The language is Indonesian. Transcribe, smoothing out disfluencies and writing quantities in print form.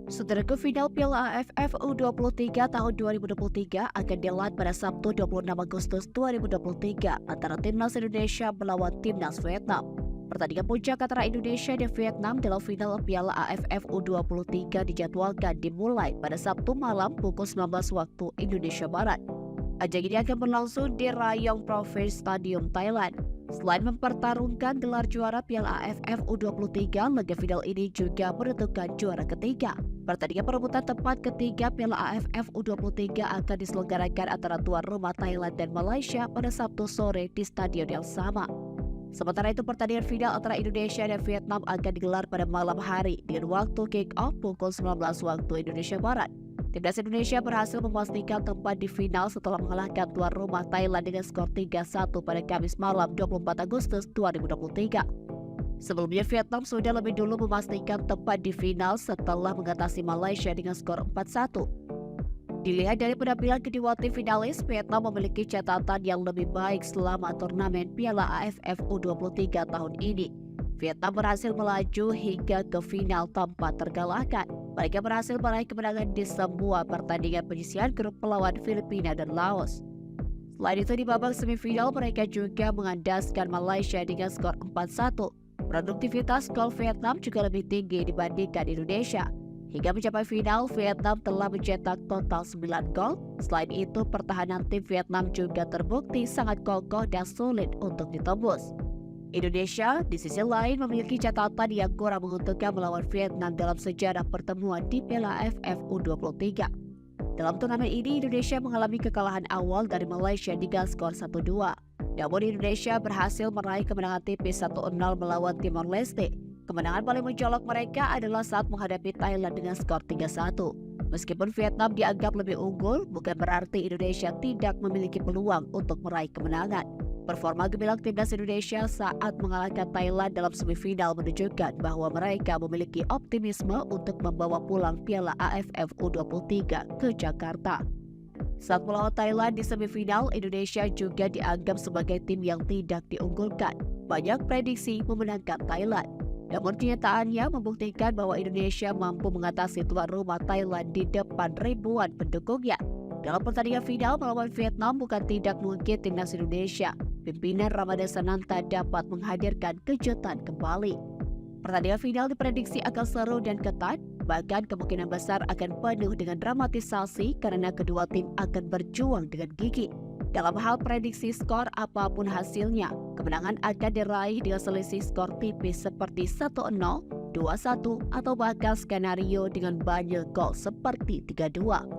Saudaraku, final Piala AFF U23 tahun 2023 akan digelar pada Sabtu 26 Agustus 2023 antara Timnas Indonesia melawan Timnas Vietnam. Pertandingan puncak antara Indonesia dan Vietnam dalam final Piala AFF U23 dijadwalkan dimulai pada Sabtu malam pukul 19 waktu Indonesia Barat. Ajang ini akan berlangsung di Rayong Province Stadium, Thailand. Selain mempertarungkan gelar juara Piala AFF U23, laga final ini juga menentukan juara ketiga. Pertandingan perebutan tempat ketiga Piala AFF U23 akan diselenggarakan antara tuan rumah Thailand dan Malaysia pada Sabtu sore di stadion yang sama. Sementara itu, pertandingan final antara Indonesia dan Vietnam akan digelar pada malam hari dengan waktu kick-off pukul 19 waktu Indonesia Barat. Timnas Indonesia berhasil memastikan tempat di final setelah mengalahkan tuan rumah Thailand dengan skor 3-1 pada Kamis malam 24 Agustus 2023. Sebelumnya, Vietnam sudah lebih dulu memastikan tempat di final setelah mengatasi Malaysia dengan skor 4-1. Dilihat dari penampilan kedua tim finalis, Vietnam memiliki catatan yang lebih baik selama turnamen Piala AFF U23 tahun ini. Vietnam berhasil melaju hingga ke final tanpa terkalahkan. Mereka berhasil meraih kemenangan di semua pertandingan penyisihan grup melawan Filipina dan Laos. Selain itu, di babak semifinal mereka juga mengandaskan Malaysia dengan skor 4-1. Produktivitas gol Vietnam juga lebih tinggi dibandingkan Indonesia. Hingga mencapai final, Vietnam telah mencetak total 9 gol. Selain itu, pertahanan tim Vietnam juga terbukti sangat kokoh dan sulit untuk ditembus. Indonesia, di sisi lain, memiliki catatan yang kurang menguntungkan melawan Vietnam dalam sejarah pertemuan di Piala AFF U23. Dalam turnamen ini, Indonesia mengalami kekalahan awal dari Malaysia dengan skor 1-2. Namun Indonesia berhasil meraih kemenangan tipis 1-0 melawan Timor Leste. Kemenangan paling mencolok mereka adalah saat menghadapi Thailand dengan skor 3-1. Meskipun Vietnam dianggap lebih unggul, bukan berarti Indonesia tidak memiliki peluang untuk meraih kemenangan. Performa gemilang timnas Indonesia saat mengalahkan Thailand dalam semifinal menunjukkan bahwa mereka memiliki optimisme untuk membawa pulang Piala AFF U23 ke Jakarta. Saat melawan Thailand di semifinal, Indonesia juga dianggap sebagai tim yang tidak diunggulkan. Banyak prediksi memenangkan Thailand. Namun kenyataannya membuktikan bahwa Indonesia mampu mengatasi tuan rumah Thailand di depan ribuan pendukungnya. Dalam pertandingan final melawan Vietnam, bukan tidak mungkin timnas Indonesia, pimpinan Ramadhan Sananta dapat menghadirkan kejutan kembali. Pertandingan final diprediksi akan seru dan ketat, bahkan kemungkinan besar akan penuh dengan dramatisasi karena kedua tim akan berjuang dengan gigih. Dalam hal prediksi skor apapun hasilnya, kemenangan akan diraih dengan selisih skor tipis seperti 1-0, 2-1, atau bahkan skenario dengan banyak gol seperti 3-2.